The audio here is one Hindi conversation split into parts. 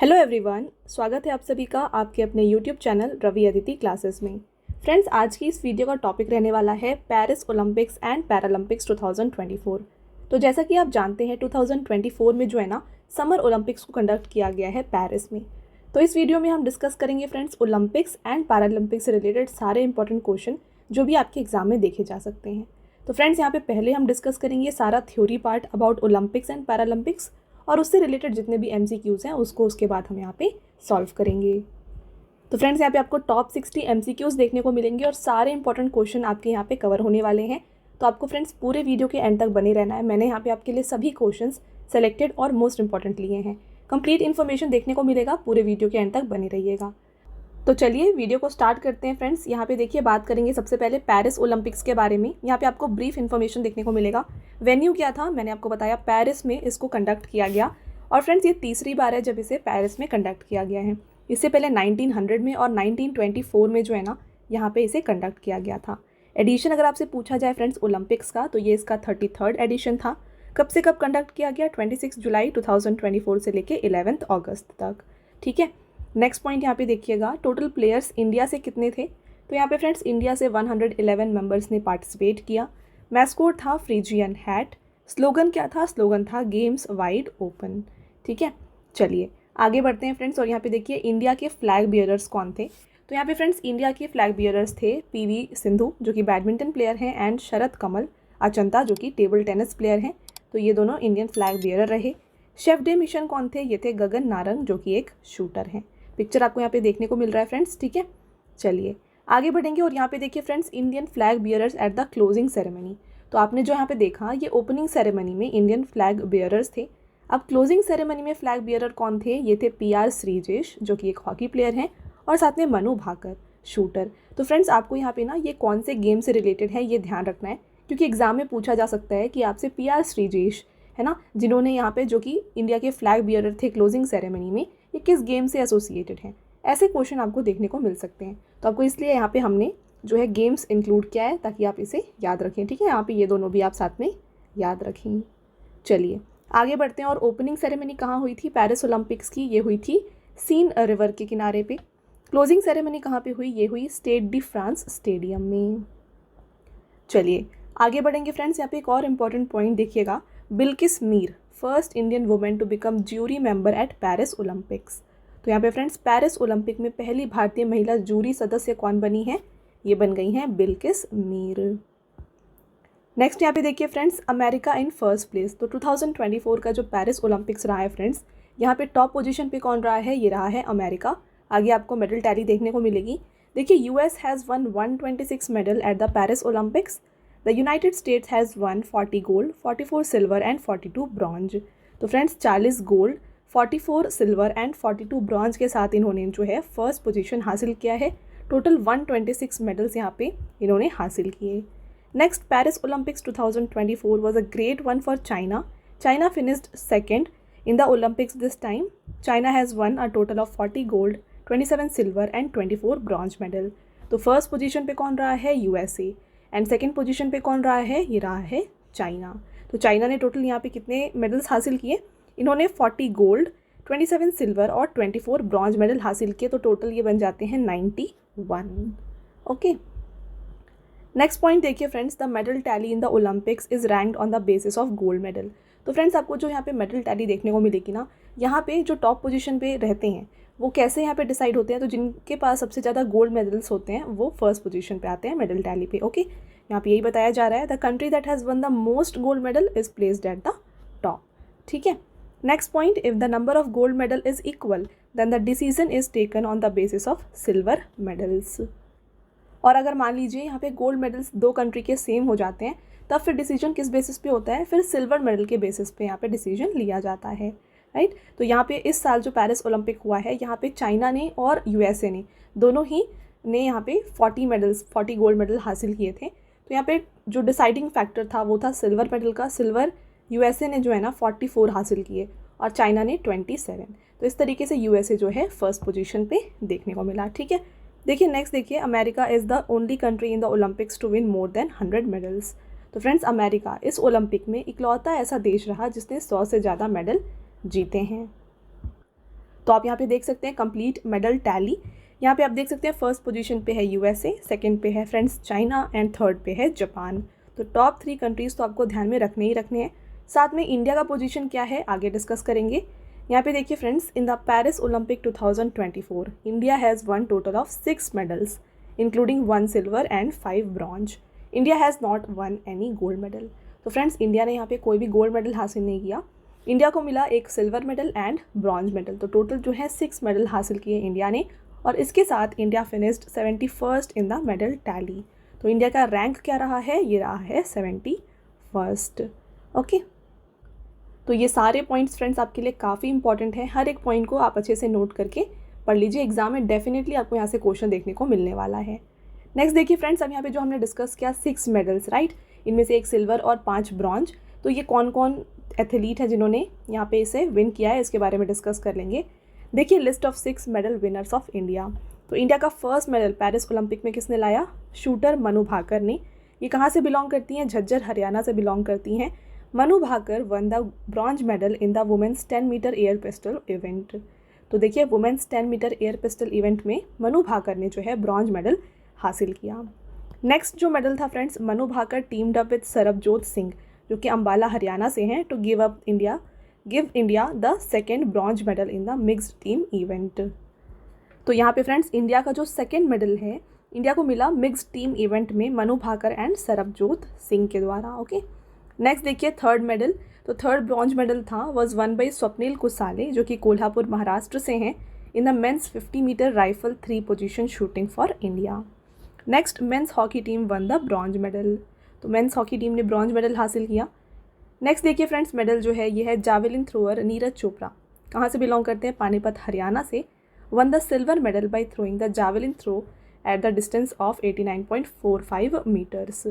हेलो एवरीवन, स्वागत है आप सभी का आपके अपने YouTube channel Ravi Aditi classes में। फ्रेंड्स, आज की इस वीडियो का टॉपिक रहने वाला है पेरिस ओलंपिक्स एंड पैरालंपिक्स 2024। तो जैसा कि आप जानते हैं 2024 में जो है ना समर ओलंपिक्स को कंडक्ट किया गया है पेरिस में। तो इस वीडियो में हम डिस्कस करेंगे फ्रेंड्स ओलंपिक्स एंड पैरालंपिक्स से रिलेटेड सारे इंपॉर्टेंट क्वेश्चन जो भी आपके एग्जाम में देखे जा सकते हैं। तो फ्रेंड्स, यहाँ पे पहले हम डिस्कस करेंगे सारा theory part about Olympics and Paralympics और उससे रिलेटेड जितने भी MCQs हैं उसको उसके बाद हम यहाँ पे सॉल्व करेंगे। तो फ्रेंड्स, यहाँ पे आपको टॉप 60 MCQs देखने को मिलेंगे और सारे इंपॉर्टेंट क्वेश्चन आपके यहाँ पे कवर होने वाले हैं। तो आपको फ्रेंड्स पूरे वीडियो के एंड तक बने रहना है। मैंने यहाँ पे आपके लिए सभी क्वेश्चंस सेलेक्टेड और मोस्ट इंपॉर्टेंट लिए हैं। कंप्लीट इन्फॉर्मेशन देखने को मिलेगा, पूरे वीडियो के एंड तक बने रहिएगा। तो चलिए वीडियो को स्टार्ट करते हैं फ्रेंड्स। यहाँ पे देखिए बात करेंगे सबसे पहले पेरिस ओलंपिक्स के बारे में। यहाँ पे आपको ब्रीफ इन्फॉर्मेशन देखने को मिलेगा। वेन्यू क्या था मैंने आपको बताया, पेरिस में इसको कंडक्ट किया गया। और फ्रेंड्स, ये तीसरी बार है जब इसे पेरिस में कंडक्ट किया गया है। इससे पहले 1900 में और 1924 में जो है ना यहाँ पे इसे कंडक्ट किया गया था। एडिशन अगर आपसे पूछा जाए फ्रेंड्स ओलंपिक्स का, तो ये इसका 33rd एडिशन था। कब से कब कंडक्ट किया गया? 26 जुलाई 2024 से लेके 11 अगस्त तक। ठीक है, नेक्स्ट पॉइंट यहाँ पे देखिएगा, टोटल प्लेयर्स इंडिया से कितने थे? तो यहाँ पे फ्रेंड्स इंडिया से 111 मेंबर्स ने पार्टिसिपेट किया। मैस्कोट था फ्रीजियन हैट। स्लोगन क्या था? स्लोगन था गेम्स वाइड ओपन। ठीक है, चलिए आगे बढ़ते हैं फ्रेंड्स। और यहाँ पे देखिए इंडिया के फ्लैग बियरर्स कौन थे? तो यहाँ पे फ्रेंड्स इंडिया के फ्लैग बियरर्स थे PV सिंधु जो कि बैडमिंटन प्लेयर हैं एंड शरद कमल अचंता जो कि टेबल टेनिस प्लेयर हैं। तो ये दोनों इंडियन फ्लैग बियरर रहे। शेफ डे मिशन कौन थे? ये थे गगन नारंग जो कि एक शूटर हैं। पिक्चर आपको यहाँ पे देखने को मिल रहा है फ्रेंड्स। ठीक है, चलिए आगे बढ़ेंगे। और यहाँ पे देखिए friends Indian flag bearers at the closing ceremony. तो आपने जो यहाँ पे देखा ये ओपनिंग सेरेमनी में इंडियन फ्लैग बियरर्स थे। अब क्लोजिंग सेरेमनी में फ्लैग बियरर कौन थे? ये थे PR श्रीजेश जो कि एक हॉकी प्लेयर हैं और साथ में मनु भाकर शूटर। तो फ्रेंड्स आपको यहाँ पे ना ये कौन से गेम से रिलेटेड है ये ध्यान रखना है, क्योंकि एग्जाम में पूछा जा सकता है कि आपसे PR श्रीजेश है ना, जिन्होंने यहाँ पे जो कि इंडिया के फ्लैग बियरर थे क्लोजिंग सेरेमनी में, ये किस गेम से एसोसिएटेड हैं। ऐसे क्वेश्चन आपको देखने को मिल सकते हैं। तो आपको इसलिए यहाँ पे हमने जो है गेम्स इंक्लूड किया है ताकि आप इसे याद रखें। ठीक है, यहाँ पे ये दोनों भी आप साथ में याद रखें। चलिए आगे बढ़ते हैं। और ओपनिंग सेरेमनी कहाँ हुई थी पेरिस ओलंपिक्स की? ये हुई थी सीन रिवर के किनारे पे। क्लोजिंग सेरेमनी कहाँ पे हुई? ये हुई स्टेड डी फ्रांस स्टेडियम में। चलिए आगे बढ़ेंगे फ्रेंड्स। यहाँ पे एक और इम्पॉर्टेंट पॉइंट देखिएगा, Bilkis Mir first Indian women to become jury member at Paris Olympics. तो यहाँ पे फ्रेंड्स पेरिस ओलंपिक में पहली भारतीय महिला जूरी सदस्य कौन बनी है? ये बन गई हैं बिल्किस मीर। नेक्स्ट यहाँ पे देखिए friends, America in first place. तो 2024 का जो पेरिस ओलंपिक्स रहा है फ्रेंड्स, यहाँ पे टॉप पोजीशन पे कौन रहा है? ये रहा है अमेरिका। आगे आपको मेडल टैली देखने को मिलेगी। देखिए US has won 126 medal at the Paris Olympics. The United States has won 40 gold, 44 silver and 42 bronze. तो friends 40 gold, 44 silver and 42 bronze के साथ इन्होंने जो है फर्स्ट पोजीशन हासिल किया है। टोटल 126 मेडल्स यहाँ पे इन्होंने हासिल किए। Next, Paris Olympics 2024 was a great one for China. China finished second in the Olympics this time. China has won a total of 40 gold, 27 silver and 24 bronze medal. तो फर्स्ट पोजीशन पे कौन रहा है? USA एंड सेकेंड पोजीशन पे कौन रहा है? ये रहा है चाइना। तो चाइना ने टोटल यहाँ पे कितने मेडल्स हासिल किए? इन्होंने 40 गोल्ड, 27 सिल्वर और 24 ब्रॉन्ज मेडल हासिल किए। तो टोटल ये बन जाते हैं 91। ओके, नेक्स्ट पॉइंट देखिए friends, the medal tally in the Olympics is ranked on the basis of gold medal. तो फ्रेंड्स आपको जो यहाँ पे मेडल टैली देखने को मिलेगी ना, यहाँ पे जो टॉप पोजीशन पे रहते हैं वो कैसे यहाँ पे डिसाइड होते हैं? तो जिनके पास सबसे ज़्यादा गोल्ड मेडल्स होते हैं वो फर्स्ट पोजीशन पे आते हैं मेडल टैली पे। ओके, यहाँ पे यही बताया जा रहा है, the country that has won the most gold medal is placed at the top. ठीक है, next point, if the number of gold medal is equal then the decision is taken on the basis of silver medals. और अगर मान लीजिए यहाँ पे गोल्ड मेडल्स दो कंट्री के सेम हो जाते हैं, तब फिर डिसीजन किस बेसिस पे होता है? फिर सिल्वर मेडल के बेसिस पे यहाँ पे डिसीजन लिया जाता है। राइट, तो यहाँ पे इस साल जो पेरिस ओलंपिक हुआ है, यहाँ पे चाइना ने और USA ने दोनों ही ने यहाँ पे 40 गोल्ड मेडल हासिल किए थे। तो यहाँ पे जो डिसाइडिंग फैक्टर था वो था सिल्वर मेडल का। सिल्वर USA ने जो है ना 44 हासिल किए और चाइना ने 27। तो इस तरीके से USA जो है फर्स्ट पोजीशन पे देखने को मिला। ठीक है, देखिए नेक्स्ट देखिए, America is the only country in the Olympics to win more than 100 medals. तो फ्रेंड्स अमेरिका इस ओलंपिक में इकलौता ऐसा देश रहा जिसने 100 से ज़्यादा मेडल जीते हैं। तो आप यहाँ पे देख सकते हैं कंप्लीट मेडल टैली। यहाँ पे आप देख सकते हैं फर्स्ट पोजीशन पे है यूएसए, सेकंड पे है फ्रेंड्स चाइना एंड थर्ड पे है जापान। तो टॉप 3 कंट्रीज़ तो आपको ध्यान में रखने ही रखने हैं। साथ में इंडिया का पोजीशन क्या है आगे डिस्कस करेंगे। यहाँ पे देखिए friends, in the Paris Olympic 2024 India has one total of 6 medals including 1 silver and 5 bronze. India has not one any gold medal. तो फ्रेंड्स, इंडिया ने यहाँ पे कोई भी गोल्ड मेडल हासिल नहीं किया। इंडिया को मिला एक silver medal and bronze medal. तो टोटल जो है 6 मेडल हासिल किए इंडिया ने, और इसके साथ India finished 71st in the medal tally. तो इंडिया का रैंक क्या रहा है, ये रहा है 71st। ओके, तो ये सारे पॉइंट्स फ्रेंड्स आपके लिए काफ़ी इंपॉर्टेंट है। हर एक पॉइंट को आप अच्छे से नोट करके पढ़ लीजिए, एग्जाम में डेफिनेटली आपको यहाँ से क्वेश्चन देखने को मिलने वाला है। नेक्स्ट देखिए फ्रेंड्स, अब यहाँ पे जो हमने डिस्कस किया 6 मेडल्स, राइट, इनमें से 1 सिल्वर और 5 ब्रॉन्ज। तो ये कौन कौन एथलीट है जिन्होंने यहाँ पे इसे विन किया है, इसके बारे में डिस्कस कर लेंगे। देखिए list of 6 medal winners of India. तो इंडिया का फर्स्ट मेडल पेरिस ओलंपिक में किसने लाया, शूटर मनु भाकर ने। ये कहाँ से बिलोंग करती हैं, झज्जर हरियाणा से बिलोंग करती हैं। Manu Bhaker won the bronze medal in the women's 10 metre air pistol event. तो देखिए women's 10 metre air pistol event में मनु भाकर ने जो है ब्रॉन्ज मेडल हासिल किया। नेक्स्ट जो मेडल था friends, Manu Bhaker teamed up with Sarabjot Singh जो कि अंबाला हरियाणा से हैं, to give India the second bronze medal in the mixed team event. तो यहाँ पे फ्रेंड्स, इंडिया का जो सेकेंड मेडल है इंडिया को मिला मिक्स्ड टीम इवेंट में मनु भाकर एंड सरबजोत सिंह के द्वारा। ओके, नेक्स्ट देखिए थर्ड मेडल। तो थर्ड ब्रॉन्ज मेडल था was won by Swapnil Kusale जो कि कोल्हापुर महाराष्ट्र से हैं, in the men's 50 metre rifle 3 position shooting for India. Next men's hockey team won the bronze medal. तो मेंस हॉकी टीम ने ब्रॉन्ज मेडल हासिल किया। नेक्स्ट देखिए फ्रेंड्स, मेडल जो है ये है जावेलिन थ्रोअर नीरज चोपड़ा, कहाँ से बिलोंग करते हैं, पानीपत हरियाणा से, won the silver medal by throwing the javelin throw at the distance of 89.45 metres.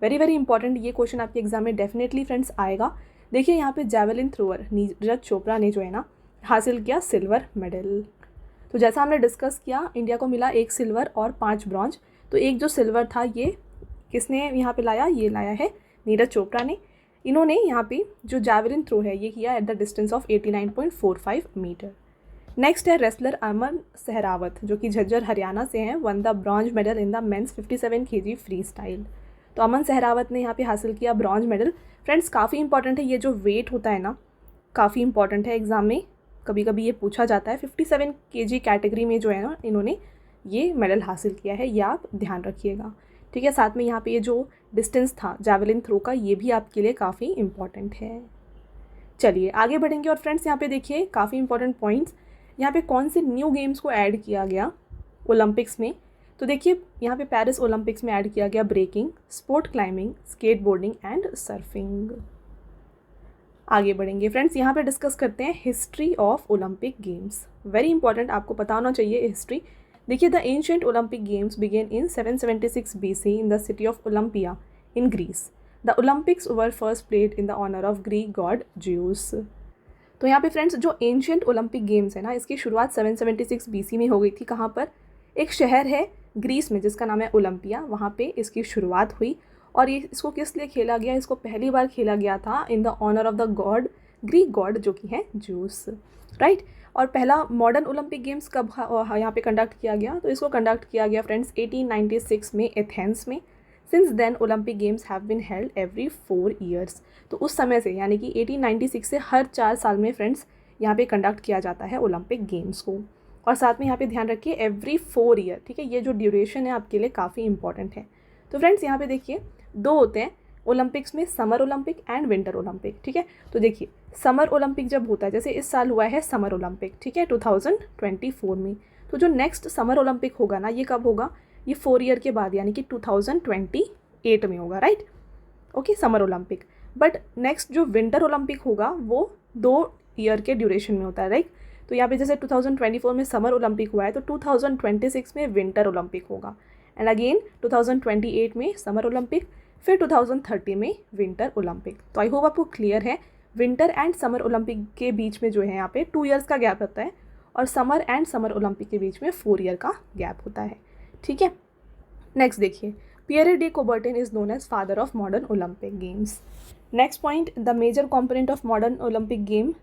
Very very important, ये क्वेश्चन आपके एग्जाम में डेफिनेटली फ्रेंड्स आएगा। देखिए यहाँ पे जावेलिन थ्रोअर नीरज चोपड़ा ने जो है ना हासिल किया सिल्वर मेडल। तो जैसा हमने डिस्कस किया, इंडिया को मिला 1 सिल्वर और 5 ब्रॉन्ज। तो एक जो सिल्वर था ये किसने यहाँ पे लाया, ये लाया है नीरज चोपड़ा ने। इन्होंने यहाँ पे जो जावेलिन थ्रो है ये किया at the distance of 89.45 metre. Next है रेसलर अमन सहरावत जो कि झज्जर हरियाणा से हैं, won the bronze medal in the men's 57 kg freestyle. तो अमन सहरावत ने यहाँ पे हासिल किया ब्रॉन्ज मेडल। फ्रेंड्स काफ़ी इंपॉर्टेंट है, ये जो वेट होता है ना काफ़ी इंपॉर्टेंट है, एग्जाम में कभी कभी ये पूछा जाता है। 57 kg कैटेगरी में जो है ना इन्होंने ये मेडल हासिल किया है, ये आप ध्यान रखिएगा, ठीक है। साथ में यहाँ पे ये जो डिस्टेंस था जावेलिन थ्रो का ये भी आपके लिए काफ़ी इंपॉर्टेंट है। चलिए आगे बढ़ेंगे, और फ्रेंड्स यहाँ पे देखिए काफ़ी इंपॉर्टेंट पॉइंट्स, यहाँ पे कौन से न्यू गेम्स को ऐड किया गया ओलंपिक्स में। तो देखिए यहाँ पे पेरिस ओलंपिक्स में ऐड किया गया breaking, sport climbing, skateboarding and surfing. आगे बढ़ेंगे फ्रेंड्स, यहाँ पे डिस्कस करते हैं history of Olympic games. Very important, आपको पता होना चाहिए हिस्ट्री। देखिए the ancient Olympic games began in 776 BC in the city of Olympia in Greece. The Olympics were first played in the honour of Greek god Zeus. तो यहाँ पे फ्रेंड्स जो एंशिएंट ओलंपिक गेम्स है ना इसकी शुरुआत 776 BC में हो गई थी। कहाँ पर, एक शहर है ग्रीस में जिसका नाम है ओलंपिया, वहाँ पे इसकी शुरुआत हुई। और ये इसको किस लिए खेला गया, इसको पहली बार खेला गया था in the honour of the god Greek god जो कि है ज्यूस, राइट। और पहला मॉडर्न ओलंपिक गेम्स कब यहाँ पे कंडक्ट किया गया, तो इसको कंडक्ट किया गया फ्रेंड्स 1896 में एथेंस में। Since then Olympic games have been held every 4 years. तो उस समय से यानी कि 1896 से हर 4 साल में फ्रेंड्स यहाँ पे कंडक्ट किया जाता है ओलंपिक गेम्स को। और साथ में यहाँ पे ध्यान रखिए एवरी 4 ईयर, ठीक है। ये जो ड्यूरेशन है आपके लिए काफ़ी इंपॉर्टेंट है। तो फ्रेंड्स यहाँ पे देखिए 2 होते हैं ओलंपिक्स में, summer Olympic and winter Olympic, ठीक है। तो देखिए समर ओलंपिक जब होता है, जैसे इस साल हुआ है समर ओलंपिक, ठीक है 2024 में, तो जो नेक्स्ट समर ओलंपिक होगा ना ये कब होगा, ये 4 ईयर के बाद यानी कि 2028 में होगा, right. Okay, summer Olympic. But next जो विंटर ओलंपिक होगा वो 2 ईयर के ड्यूरेशन में होता है, राइट। तो यहाँ पे जैसे 2024 में समर ओलंपिक हुआ है तो 2026 में विंटर ओलंपिक होगा, एंड अगेन 2028 में समर ओलंपिक, फिर 2030 में विंटर ओलंपिक। तो आई होप आपको क्लियर है, विंटर एंड समर ओलंपिक के बीच में जो है यहाँ पे 2 ईयर्स का गैप होता है, और समर एंड समर ओलंपिक के बीच में 4 ईयर का गैप होता है, ठीक है। नेक्स्ट देखिए, Pierre de Coubertin is known as father of modern Olympic games. Next point, the major component of modern Olympic game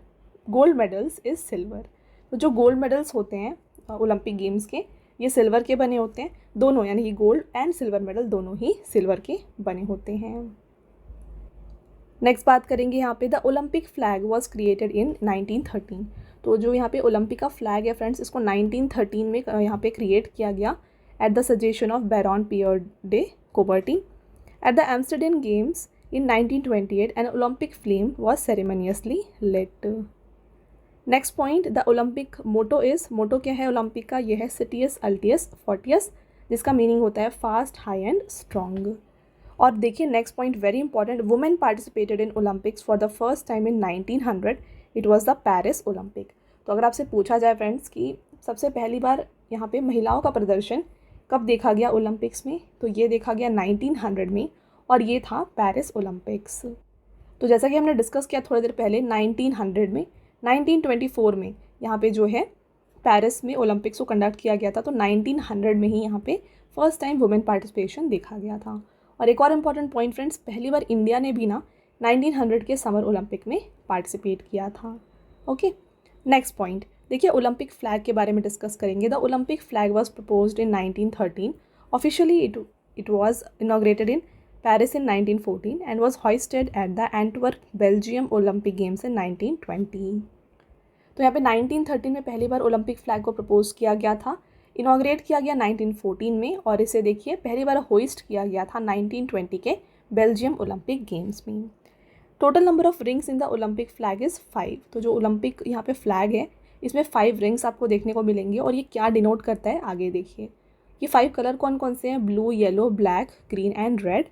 gold medals is silver. तो जो गोल्ड मेडल्स होते हैं ओलंपिक गेम्स के, ये सिल्वर के बने होते हैं दोनों, यानी कि गोल्ड एंड सिल्वर मेडल दोनों ही सिल्वर के बने होते हैं। नेक्स्ट बात करेंगे यहाँ पे the Olympic flag was created in 1913। तो जो यहाँ पे ओलंपिक का फ्लैग है फ्रेंड्स, इसको 1913 में यहाँ पे क्रिएट किया गया at the suggestion of Baron Pierre de Coubertin. At the Amsterdam Games in 1928 an Olympic flame was ceremoniously lit. Next point, the Olympic motto is, motto क्या है ओलंपिक का, यह है सिटियस अल्टियस फोर्टियस, जिसका मीनिंग होता है फास्ट, हाई एंड स्ट्रॉन्ग। और देखिए next point very important, women participated in Olympics for the first time in 1900, it was the Paris Olympic. तो अगर आपसे पूछा जाए फ्रेंड्स कि सबसे पहली बार यहाँ पे महिलाओं का प्रदर्शन कब देखा गया ओलंपिक्स में, तो ये देखा गया 1900 में, और ये था पेरिस ओलंपिक्स। तो जैसा कि हमने डिस्कस किया थोड़ी देर पहले, 1900 में 1924 में यहाँ पे जो है पेरिस में ओलंपिक्स को कंडक्ट किया गया था, तो 1900 में ही यहाँ पे फर्स्ट टाइम वुमेन पार्टिसिपेशन देखा गया था। और एक और इम्पॉर्टेंट पॉइंट फ्रेंड्स, पहली बार इंडिया ने भी ना 1900 के समर ओलंपिक में पार्टिसिपेट किया था। ओके, नेक्स्ट पॉइंट देखिए, ओलंपिक फ्लैग के बारे में डिस्कस करेंगे। The Olympic flag was proposed in 1913, officially it was inaugurated in Paris in 1914 and was hoisted at the Antwerp, Belgium Olympic Games in 1920। तो यहाँ पे 1913 में पहली बार ओलंपिक फ्लैग को प्रपोज किया गया था, इनॉग्रेट किया गया 1914 में, और इसे देखिए पहली बार होइस्ट किया गया था 1920 के बेल्जियम ओलंपिक गेम्स में। Total number of rings in the Olympic flag is 5। तो जो ओलंपिक यहाँ पे फ्लैग है इसमें 5 रिंग्स आपको देखने को मिलेंगे, और ये क्या डिनोट करता है आगे देखिए। ये 5 कलर कौन कौन से हैं, blue, yellow, black, green and red.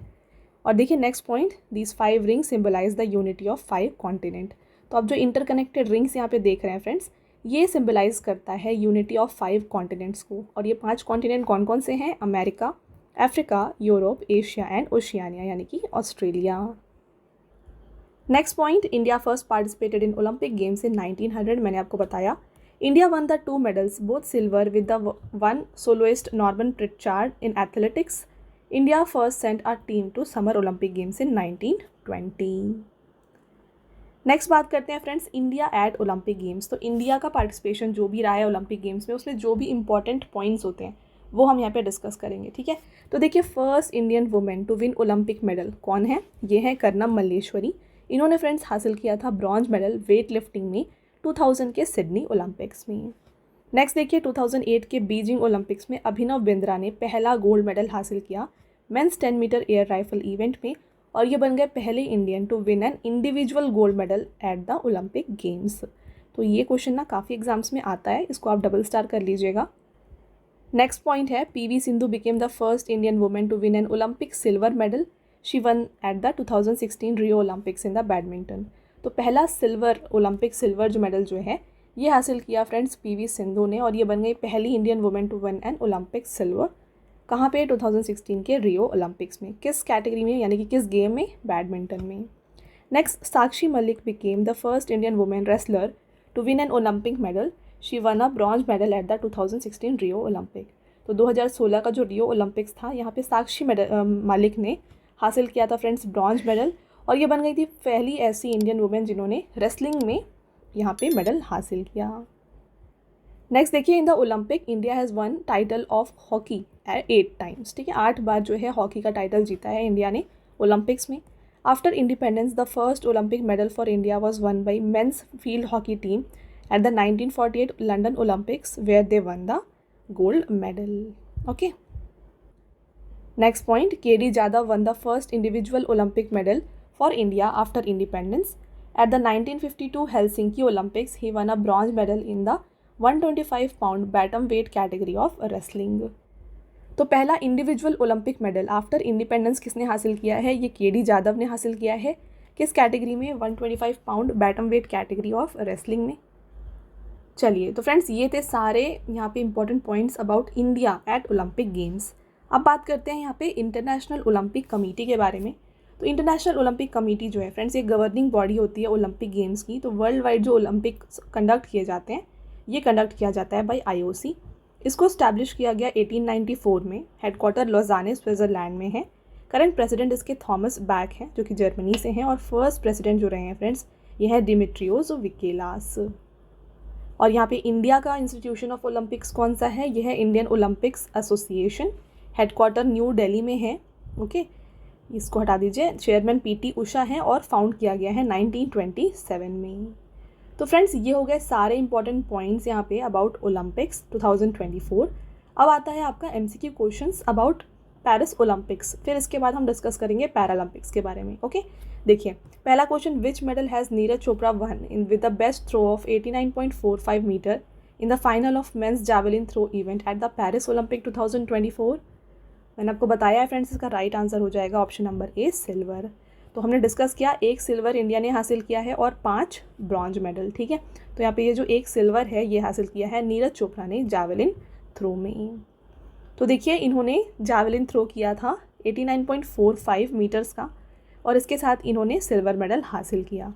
और देखिए next point, these 5 rings symbolize the unity of 5 continent. तो आप जो इंटरकनेक्टेड रिंग्स यहाँ पे देख रहे हैं फ्रेंड्स, ये सिम्बलाइज करता है यूनिटी ऑफ 5 कॉन्टिनेंट्स को। और ये 5 कॉन्टिनेंट कौन कौन से हैं, America, Africa, Europe, Asia and Oceania, यानी कि Australia. Next point, India first participated in Olympic games in 1900। मैंने आपको बताया India won the 2 medals, both silver with the one soloist Norman Pritchard in athletics. India first sent a team to summer Olympic games in 1920। Next बात करते हैं friends, India at Olympic games. तो इंडिया का पार्टिसिपेशन जो भी रहा है ओलंपिक गेम्स में, उसमें जो भी इंपॉर्टेंट पॉइंट्स होते हैं वो हम यहाँ पे डिस्कस करेंगे, ठीक है। तो देखिए, first Indian women to win Olympic medal कौन है, ये है कर्नम मल्लेश्वरी। इन्होंने फ्रेंड्स हासिल किया था ब्रॉन्ज मेडल वेट लिफ्टिंग में 2000 के सिडनी ओलंपिक्स में। नेक्स्ट देखिए, 2008 के बीजिंग ओलंपिक्स में अभिनव बिंद्रा ने पहला गोल्ड मेडल हासिल किया men's 10 metre air rifle event में, और ये बन गए पहले Indian to win an individual gold medal at the Olympic games. तो ये क्वेश्चन ना काफ़ी एग्जाम्स में आता है, इसको आप डबल स्टार कर लीजिएगा। नेक्स्ट पॉइंट है, PV Sindhu became the first Indian women to win an Olympic silver medal, she won at the 2016 Rio Olympics in the badminton. तो पहला सिल्वर ओलंपिक सिल्वर जो मेडल जो है ये हासिल किया फ्रेंड्स पीवी सिंधु ने, और ये बन गई पहली Indian women to win an Olympic silver. कहाँ पे, 2016 के रियो ओलंपिक्स में। किस कैटेगरी में, यानी कि किस गेम में, बैडमिंटन में। Next, Sakshi Malik became the first Indian women wrestler to win an Olympic medal, she won a bronze medal at the 2016 Rio Olympic. तो 2016 का जो रियो ओलंपिक्स था, यहाँ पे साक्षी मलिक ने हासिल किया था फ्रेंड्स ब्रॉन्ज मेडल, और ये बन गई थी पहली ऐसी इंडियन वुमेन जिन्होंने रेसलिंग में यहाँ पे मेडल हासिल किया। नेक्स्ट देखिए, इन the Olympic India has one title of hockey 8 times, ठीक है, 8 बार जो है हॉकी का टाइटल जीता है इंडिया ने ओलंपिक्स में। After independence the first Olympic medal for India was won by men's field hockey team at the 1948 London Olympics where they won the gold medal. Okay, next point, KD Jadhav won the first individual Olympic medal for India after independence. At the 1952 Helsinki Olympics, he won a bronze medal in the 125 pound bantamweight category of wrestling। तो पहला individual Olympic medal after independence किसने हासिल किया है, ये केडी जादव ने हासिल किया है। किस कैटेगरी में, 125 पाउंड बैटमवेट कैटेगरी ऑफ रेसलिंग में। चलिए, तो फ्रेंड्स ये थे सारे यहाँ पे important points about India at Olympic games. अब बात करते हैं यहाँ पे इंटरनेशनल ओलंपिक कमेटी के बारे में। तो इंटरनेशनल ओलंपिक कमेटी जो है फ्रेंड्स, ये गवर्निंग बॉडी होती है ओलंपिक गेम्स की। तो वर्ल्ड वाइड जो ओलंपिक कंडक्ट किए जाते हैं, ये कंडक्ट किया जाता है बाय IOC। इसको स्टैब्लिश किया गया 1894 में, हेडक्वार्टर लॉजाने स्विट्ज़रलैंड में है। करंट प्रेसिडेंट इसके थॉमस बैक हैं जो कि जर्मनी से हैं, और फर्स्ट प्रेसिडेंट जो रहे हैं फ्रेंड्स ये है डिमिट्रियोस विकेलास। और यहाँ पे इंडिया का इंस्टीट्यूशन ऑफ ओलंपिक्स कौन सा है, यह है Indian Olympics association, headquarter new Delhi में है। ओके, इसको हटा दीजिए। चेयरमैन पीटी उषा हैं और फाउंड किया गया है 1927 में। तो फ्रेंड्स ये हो गए सारे इंपॉर्टेंट पॉइंट्स यहाँ पे अबाउट ओलंपिक्स 2024। अब आता है आपका MCQ questions about Paris Olympics, फिर इसके बाद हम डिस्कस करेंगे पैरालंपिक्स के बारे में। ओके, देखिए पहला question, which medal has Neeraj Chopra won in with the best throw of 89.45 metre in the final of men's javelin throw event at the Paris Olympic 2024। मैंने आपको बताया है फ्रेंड्स, इसका राइट आंसर हो जाएगा ऑप्शन नंबर ए, सिल्वर। तो हमने डिस्कस किया 1 सिल्वर इंडिया ने हासिल किया है और 5 ब्रॉन्ज मेडल। ठीक है, तो यहाँ पे ये जो 1 सिल्वर है ये हासिल किया है नीरज चोपड़ा ने जैवलिन थ्रो में। तो देखिए इन्होंने जैवलिन थ्रो किया था 89.45 मीटर्स का और इसके साथ इन्होंने सिल्वर मेडल हासिल किया।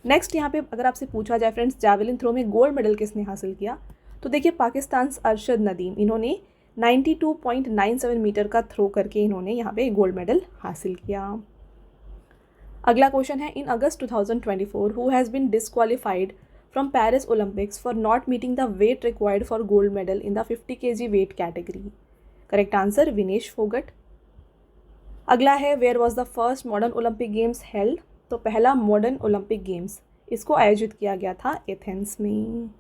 नेक्स्ट यहाँ पे अगर आपसे पूछा जाए फ्रेंड्स जैवलिन थ्रो में गोल्ड मेडल किसने हासिल किया, तो देखिए पाकिस्तान अरशद नदीम, इन्होंने 92.97 मीटर का थ्रो करके इन्होंने यहाँ पे गोल्ड मेडल हासिल किया। अगला क्वेश्चन है, in August 2024 who has been disqualified from Paris Olympics for not meeting the weight required for gold medal in the 50 kg weight category. Correct answer Vinesh Phogat. अगला है, where was the first modern Olympic games held, तो पहला मॉडर्न ओलंपिक गेम्स इसको आयोजित किया गया था एथेंस में।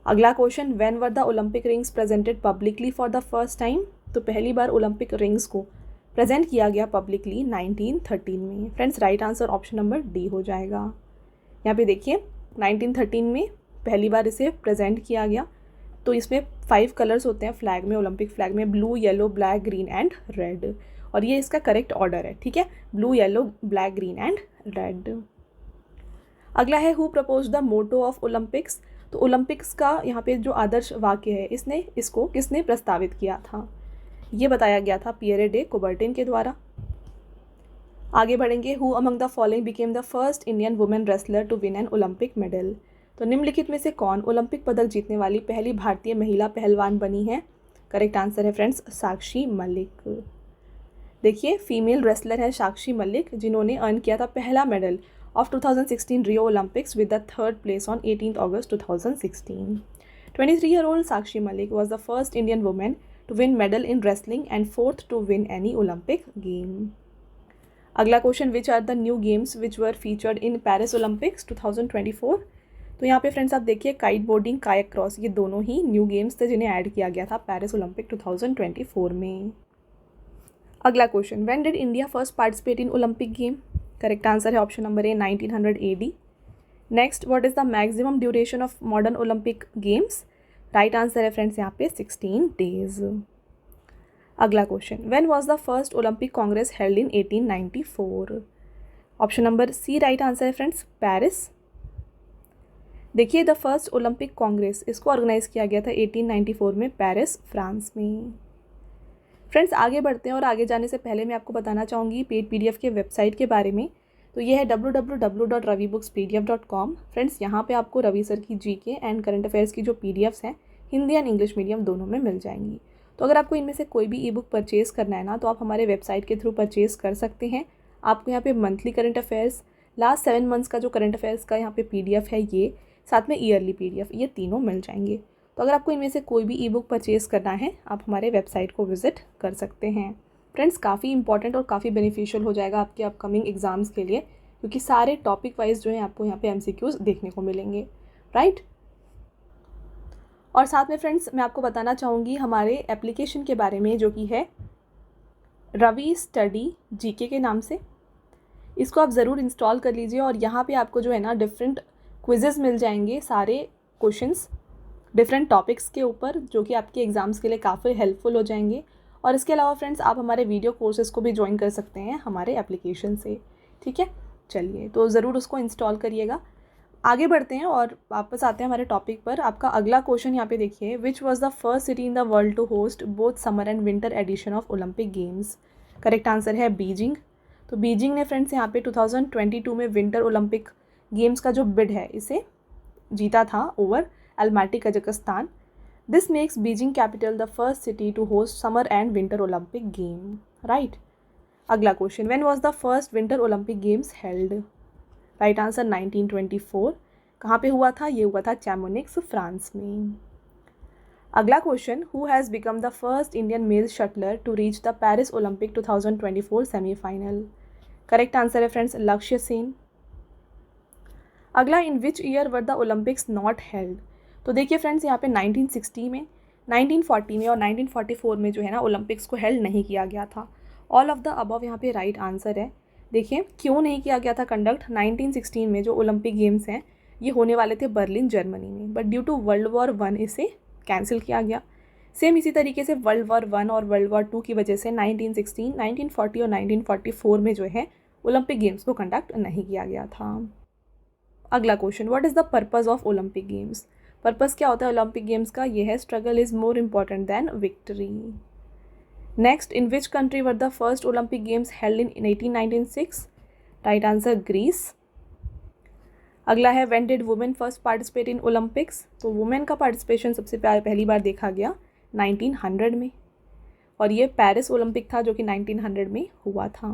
अगला question, when were the Olympic rings presented publicly for the first time, तो पहली बार ओलंपिक रिंग्स को प्रेजेंट किया गया पब्लिकली 1913 में। Friends right answer option number D हो जाएगा। यहाँ पे देखिए 1913 में पहली बार इसे प्रेजेंट किया गया। तो इसमें 5 कलर्स होते हैं फ्लैग में, ओलंपिक फ्लैग में, blue, yellow, black, green and red, और ये इसका करेक्ट ऑर्डर है। ठीक है, blue, yellow, black, green and red. अगला है, who propose the motto of Olympics, तो ओलंपिक्स का यहाँ पे जो आदर्श वाक्य है इसको किसने प्रस्तावित किया था, ये बताया गया था पियरे डे कुबर्टिन के द्वारा। आगे बढ़ेंगे, who among the following became the first Indian women wrestler to win an Olympic medal, तो निम्नलिखित में से कौन ओलंपिक पदक जीतने वाली पहली भारतीय महिला पहलवान बनी है। करेक्ट आंसर है फ्रेंड्स साक्षी मलिक। देखिए फीमेल रेसलर है साक्षी मलिक, जिन्होंने अर्न किया था पहला medal of 2016 Rio Olympics with the 3rd place on 18 August 2016। 23-year-old Sakshi Malik was the first Indian woman to win medal in wrestling and 4th to win any Olympic game. अगला question, which are the new games which were featured in Paris Olympics 2024, तो यहाँ पे फ्रेंड्स आप देखिए काइट बोर्डिंग, कायक क्रॉस, ये दोनों ही न्यू गेम्स थे जिन्हें ऐड किया गया था पेरिस ओलंपिक 2024 में। अगला question, when did India first participate in Olympic game, correct answer है option number A 1900 AD। Next, what is the maximum duration of modern Olympic games, right answer है फ्रेंड्स यहाँ पे 16 days। अगला question, when was the first Olympic congress held in 1894, option number C right answer है फ्रेंड्स पेरिस। देखिए द फर्स्ट ओलंपिक कांग्रेस इसको ऑर्गेनाइज किया गया था 1894 में पेरिस फ्रांस में। फ्रेंड्स आगे बढ़ते हैं और आगे जाने से पहले मैं आपको बताना चाहूँगी पेड PDF के वेबसाइट के बारे में। तो ये है www.ravibookspdf.com। फ्रेंड्स यहाँ पे आपको रवि सर की GK एंड करंट अफेयर्स की जो PDFs हैं हिंदी एंड इंग्लिश मीडियम दोनों में मिल जाएंगी। तो अगर आपको इनमें से कोई भी ई-बुक परचेज़ करना है ना, तो आप हमारे वेबसाइट के थ्रू परचेज़ कर सकते हैं। आपको यहाँ पे monthly current affairs, last 7 months का जो करंट अफेयर्स का यहाँ पे PDF है ये, साथ में ईयरली PDF, ये तीनों मिल जाएंगे। तो अगर आपको इनमें से कोई भी ई-बुक परचेज़ करना है आप हमारे वेबसाइट को विज़िट कर सकते हैं। फ्रेंड्स काफ़ी इंपॉर्टेंट और काफ़ी बेनिफिशियल हो जाएगा आपके अपकमिंग एग्ज़ाम्स के लिए, क्योंकि सारे टॉपिक वाइज जो है आपको यहाँ पे MCQs देखने को मिलेंगे, राइट। और साथ में फ्रेंड्स मैं आपको बताना चाहूँगी हमारे एप्लीकेशन के बारे में, जो कि है रवि स्टडी GK के नाम से। इसको आप ज़रूर इंस्टॉल कर लीजिए और यहाँ पे आपको जो है ना डिफरेंट क्विजेज़ मिल जाएंगे, सारे क्वेश्चंस डिफरेंट टॉपिक्स के ऊपर, जो कि आपके एग्ज़ाम्स के लिए काफ़ी हेल्पफुल हो जाएंगे। और इसके अलावा फ्रेंड्स आप हमारे वीडियो कोर्सेज़ को भी ज्वाइन कर सकते हैं हमारे एप्लीकेशन से, ठीक है। चलिए तो ज़रूर उसको इंस्टॉल करिएगा। आगे बढ़ते हैं और वापस आते हैं हमारे टॉपिक पर। आपका अगला क्वेश्चन यहाँ पे देखिए, which was the first city in the world to host both summer and winter edition of Olympic games. Correct answer है बीजिंग। तो बीजिंग ने फ्रेंड्स यहाँ पे 2022 में विंटर ओलंपिक गेम्स का जो बिड है इसे जीता था over Almaty Kazakhstan. This makes Beijing capital the first city to host summer and winter Olympic game, right. अगला question, when was the first winter Olympic games held. Right answer 1924। कहाँ पे हुआ था? ये हुआ था चैमोनिक्स, फ्रांस में। अगला question, who has become the first Indian male shuttler to reach the Paris Olympic 2024 semifinal? Correct answer है फ्रेंड्स लक्ष्य सेन। अगला, in which year were the Olympics not held? तो देखिए फ्रेंड्स यहाँ पे 1960 में, 1940 में और 1944 में जो है ना ओलंपिक्स को हेल्ड नहीं किया गया था। ऑल ऑफ द अबव यहाँ पे राइट आंसर है। देखिए क्यों नहीं किया गया था कंडक्ट? 1916 में जो ओलंपिक गेम्स हैं ये होने वाले थे बर्लिन जर्मनी में, but due to world war 1 इसे कैंसिल किया गया। सेम इसी तरीके से वर्ल्ड वॉर 1 और वर्ल्ड वॉर 2 की वजह से 1916, 1940 और 1944 में जो है ओलंपिक गेम्स को कंडक्ट नहीं किया गया था। अगला question, what is the purpose of Olympic games? Purpose क्या होता है ओलंपिक गेम्स का? ये है struggle is more important than victory. Next, in which country were the first Olympic games held in 1896? Right answer Greece. अगला है, when did women first participate in Olympics? तो वुमेन का पार्टिसिपेशन सबसे पहली बार देखा गया 1900 में, और ये पेरिस ओलंपिक था जो कि 1900 में हुआ था।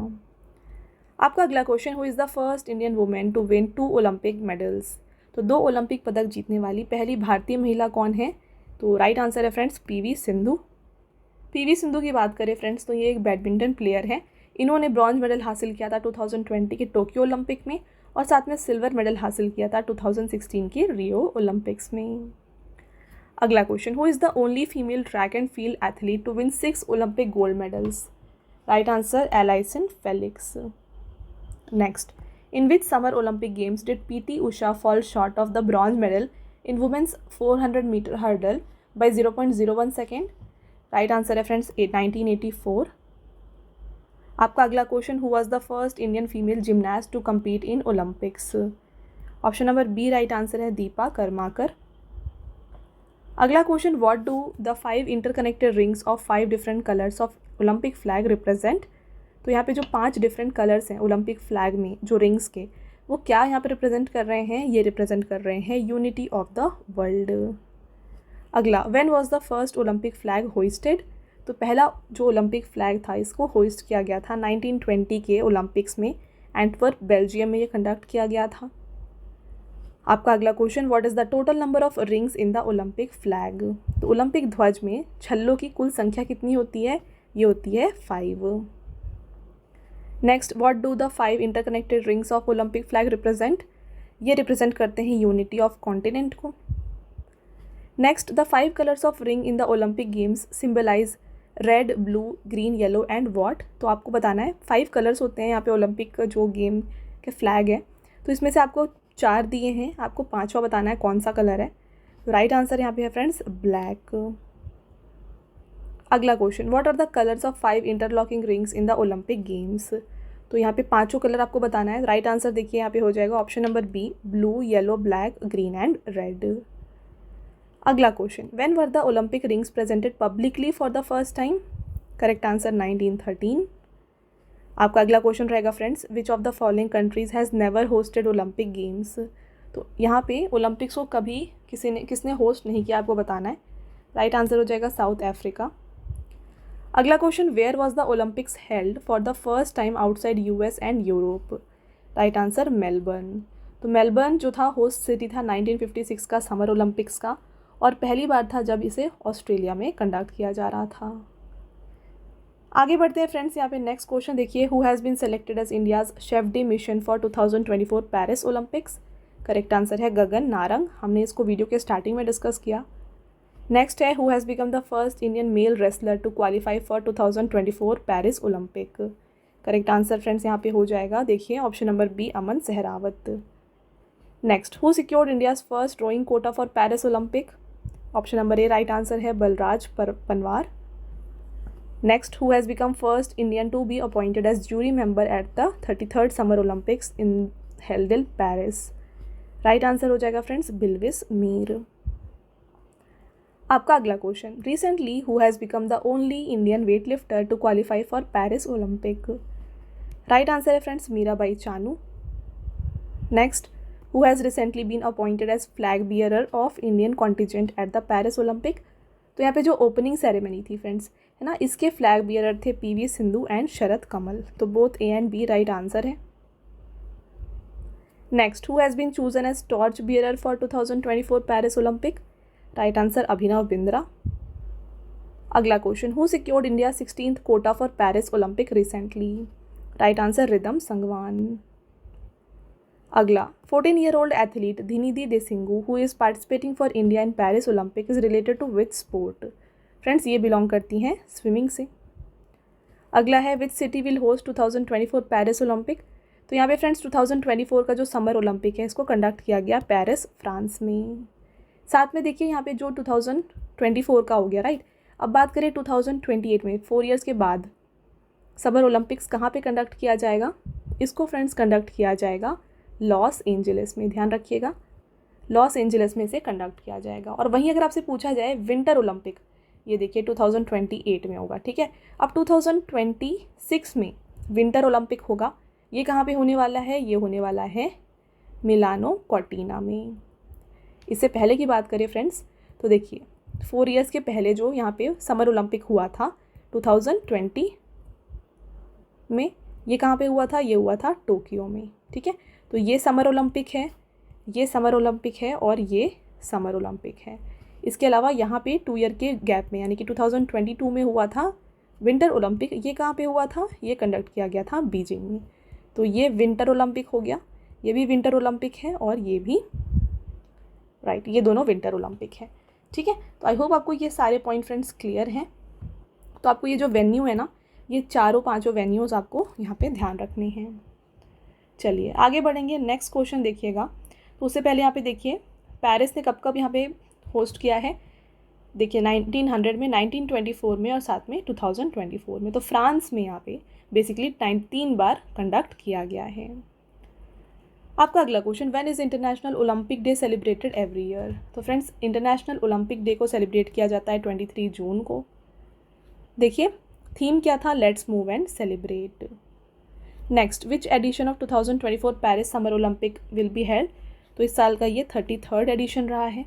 आपका अगला question, who is the first Indian women to win 2 Olympic medals? तो 2 ओलंपिक पदक जीतने वाली पहली भारतीय महिला कौन है? तो राइट आंसर है friends PV Sindhu. PV Sindhu की बात करें फ्रेंड्स तो ये एक बैडमिंटन प्लेयर है। इन्होंने ब्रॉन्ज मेडल हासिल किया था 2020 के टोक्यो ओलंपिक में, और साथ में सिल्वर मेडल हासिल किया था 2016 के रियो ओलंपिक्स में। अगला question, who is the only female track and field athlete to win 6 Olympic gold medals? Right answer Allyson Felix. Next, in which summer Olympic Games did PT Usha fall short of the bronze medal in women's 400-meter hurdle by 0.01 second? Right answer है फ्रेंड्स 1984। आपका अगला question, who was the first Indian female gymnast to compete in Olympics? Option number B right answer है दीपा कर्माकर। अगला question, what do the 5 interconnected rings of 5 different colours of Olympic flag represent? तो यहाँ पे जो 5 डिफरेंट कलर्स हैं ओलंपिक फ्लैग में जो रिंग्स के, वो क्या यहाँ पे रिप्रेजेंट कर रहे हैं? ये रिप्रेजेंट कर रहे हैं यूनिटी ऑफ द वर्ल्ड। अगला, when was the first Olympic flag hoisted? तो पहला जो ओलंपिक फ्लैग था इसको होइस्ट किया गया था 1920 के ओलंपिक्स में, एंटवर्प बेल्जियम में ये कंडक्ट किया गया था। आपका अगला question, what is the total number of rings in the Olympic flag? तो ओलंपिक ध्वज में छल्लों की कुल संख्या कितनी होती है? ये होती है 5। Next, what do the 5 interconnected rings of Olympic flag represent? ये रिप्रेजेंट करते हैं यूनिटी ऑफ कॉन्टिनेंट को। Next, the 5 colours of ring in the Olympic games symbolize red, blue, green, yellow and what? तो आपको बताना है 5 कलर्स होते हैं यहाँ पे ओलंपिक का जो गेम के फ्लैग है, तो इसमें से आपको 4 दिए हैं, आपको 5वां बताना है कौन सा कलर है। राइट आंसर यहाँ पे है फ्रेंड्स ब्लैक। अगला question, what are the colours of 5 interlocking rings in the Olympic games? तो यहाँ पे 5 कलर आपको बताना है। राइट आंसर देखिए यहाँ पे हो जाएगा option number B, blue, yellow, black, green and red. अगला question, when were the Olympic rings presented publicly for the first time? Correct answer 1913। आपका अगला क्वेश्चन रहेगा friends, which of the following countries has never hosted Olympic games? तो यहाँ पे ओलंपिक्स को कभी किसने होस्ट नहीं किया, आपको बताना है। राइट आंसर हो जाएगा साउथ अफ्रीका। अगला question, where was the Olympics held for the first time outside US and Europe? Right answer Melbourne. तो मेलबर्न जो था होस्ट सिटी था 1956 का समर ओलंपिक्स का, और पहली बार था जब इसे ऑस्ट्रेलिया में कंडक्ट किया जा रहा था। आगे बढ़ते हैं फ्रेंड्स, यहाँ पे नेक्स्ट क्वेश्चन देखिए, who has been selected as India's chef de mission for 2024 Paris Olympics? Correct answer है गगन नारंग। हमने इसको वीडियो के स्टार्टिंग में डिस्कस किया। नेक्स्ट है, who has become the first Indian male wrestler to qualify for 2024 Paris Olympic? Correct answer friends यहाँ पे हो जाएगा देखिए option number B, Aman Sehrawat. Next, who secured India's first rowing quota for Paris Olympic? Option number A right answer है Balraj Panwar. Next, who has become first Indian to be appointed as jury member at the 33rd summer Olympics in held in Paris? Right answer हो जाएगा फ्रेंड्स बिल्विस मीर। आपका अगला question, recently who has become the only Indian weight lifter to qualify for Paris Olympic? Right answer है friends Mirabai Chanu. Next, who has recently been appointed as flag bearer of Indian contingent at the Paris Olympic? तो यहाँ पे जो ओपनिंग सेरेमनी थी फ्रेंड्स है ना, इसके फ्लैग बियरर थे पीवी सिंधु एंड शरद कमल। तो both A and B right answer है। Next, who has been chosen as torch bearer for 2024 Paris Olympic? Right answer Abhinav Bindra. अगला question, who secured India 16th quota for Paris Olympic recently? Right answer Rhythm Sangwan. अगला, 14-year-old athlete Dhinidhi Desinghu who is participating for India in Paris Olympic is related to which sport? Friends ये बिलोंग करती हैं स्विमिंग से। अगला है, which city will host 2024 Paris Olympic? तो यहाँ पे फ्रेंड्स 2024 का जो समर ओलंपिक है इसको कंडक्ट किया गया पेरिस फ्रांस में। साथ में देखिए यहाँ पे जो 2024 का हो गया, राइट। अब बात करें 2028 में, 4 ईयर्स के बाद समर ओलंपिक्स कहाँ पे कंडक्ट किया जाएगा? इसको फ्रेंड्स कंडक्ट किया जाएगा लॉस एंजलिस में, ध्यान रखिएगा, लॉस एंजलिस में से कंडक्ट किया जाएगा। और वहीं अगर आपसे पूछा जाए विंटर ओलंपिक, ये देखिए 2028 में होगा, ठीक है। अब 2026 में विंटर ओलंपिक होगा, ये कहाँ पे होने वाला है? ये होने वाला है मिलानो कॉर्टिना में। इससे पहले की बात करें फ्रेंड्स तो देखिए 4 ईयर्स के पहले जो यहाँ पे समर ओलंपिक हुआ था 2020 में, ये कहाँ पे हुआ था? ये हुआ था टोक्यो में, ठीक है। तो ये समर ओलंपिक है, ये समर ओलंपिक है और ये समर ओलंपिक है। इसके अलावा यहाँ पे 2 ईयर के गैप में यानी कि 2022 में हुआ था विंटर ओलंपिक, ये कहाँ पे हुआ था? ये कंडक्ट किया गया था बीजिंग में। तो ये विंटर ओलंपिक हो गया, ये भी विंटर ओलंपिक है और ये भी, राइट, ये दोनों विंटर ओलंपिक है, ठीक है। तो आई होप आपको ये सारे पॉइंट फ्रेंड्स क्लियर हैं। तो आपको ये जो वेन्यू है ना, ये 4-5 वेन्यूज़ आपको यहाँ पे ध्यान रखने हैं। चलिए आगे बढ़ेंगे, नेक्स्ट क्वेश्चन देखिएगा। तो उससे पहले यहाँ पे देखिए पेरिस ने कब कब यहाँ पे होस्ट किया है? देखिए 1900 में, 1924 में और साथ में 2024 में। तो फ्रांस में यहाँ पे बेसिकली 3 बार कंडक्ट किया गया है। आपका अगला question, when is international Olympic day celebrated every year? तो फ्रेंड्स इंटरनेशनल ओलंपिक डे को सेलिब्रेट किया जाता है 23 जून को। देखिए थीम क्या था? Let's move and celebrate. Next, which edition of 2024 Paris summer Olympic will be held? तो इस साल का ये 33rd एडिशन रहा है।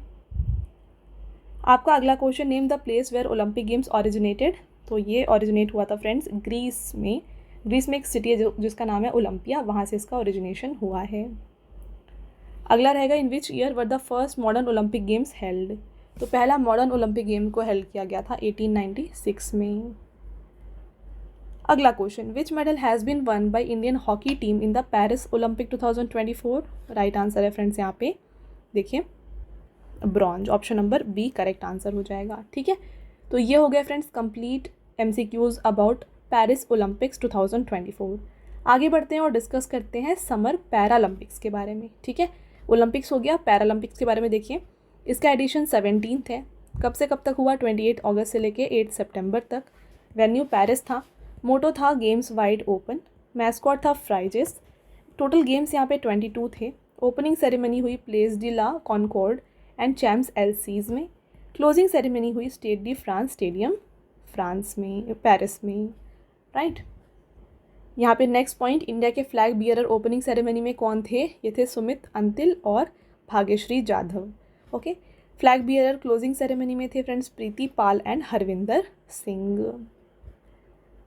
आपका अगला question, name the place where Olympic games originated? तो ये ओरिजिनेट हुआ था फ्रेंड्स ग्रीस में। ग्रीस में एक सिटी है जिसका नाम है ओलंपिया, वहाँ से इसका ओरिजिनेशन हुआ है। अगला रहेगा, in which year were the first modern Olympic games held? तो पहला मॉडर्न ओलंपिक गेम को हेल्ड किया गया था 1896 में। अगला question, which medal has been won by Indian hockey team in the Paris Olympic 2024? Right answer है फ्रेंड्स यहाँ पे देखिए bronze, option number B correct answer हो जाएगा, ठीक है। तो ये हो गया friends complete MCQs about Paris Olympics 2024। आगे बढ़ते हैं और डिस्कस करते हैं समर पैरालंपिक्स के बारे में, ठीक है। ओलंपिक्स हो गया, पैरालंपिक्स के बारे में देखिए। इसका एडिशन 17th है। कब से कब तक हुआ? 28 अगस्त से लेके 8 सितंबर तक। वेन्यू पेरिस था। मोटो था गेम्स वाइड ओपन। मैस्कॉट था फ्राइजेस। टोटल गेम्स यहाँ पे 22 थे। ओपनिंग सेरेमनी हुई Place de la Concorde and Champs Elysees में। क्लोजिंग सेरेमनी हुई Stade de France stadium France में, पेरिस में, राइट। यहाँ पे नेक्स्ट पॉइंट, इंडिया के फ्लैग बियरर ओपनिंग सेरेमनी में कौन थे? ये थे सुमित अंतिल और Bhagyashri Jadhav, okay. Flag bearer closing ceremony में थे फ्रेंड्स प्रीति पाल एंड हरविंदर सिंह।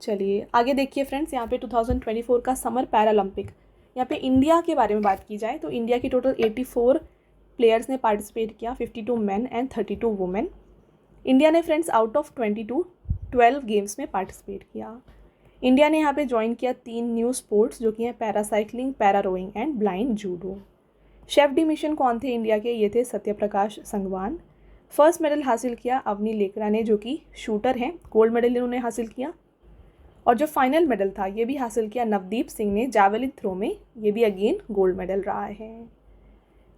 चलिए आगे देखिए फ्रेंड्स, यहाँ पे 2024 का समर पैरालंपिक, यहाँ पे इंडिया के बारे में बात की जाए तो इंडिया की टोटल 84 प्लेयर्स ने पार्टिसिपेट किया, 52 मेन एंड 32 वुमेन। इंडिया ने फ्रेंड्स आउट ऑफ 12 गेम्स में पार्टिसिपेट किया। इंडिया ने यहाँ पे ज्वाइन किया 3 न्यू स्पोर्ट्स जो कि हैं paracycling, para rowing and blind judo. Chef de mission कौन थे इंडिया के? ये थे सत्यप्रकाश संगवान। फर्स्ट मेडल हासिल किया अवनी लेकरा ने जो कि शूटर हैं, गोल्ड मेडल इन्होंने हासिल किया। और जो फाइनल मेडल था ये भी हासिल किया नवदीप सिंह ने जैवलिन थ्रो में, ये भी अगेन गोल्ड मेडल रहा है।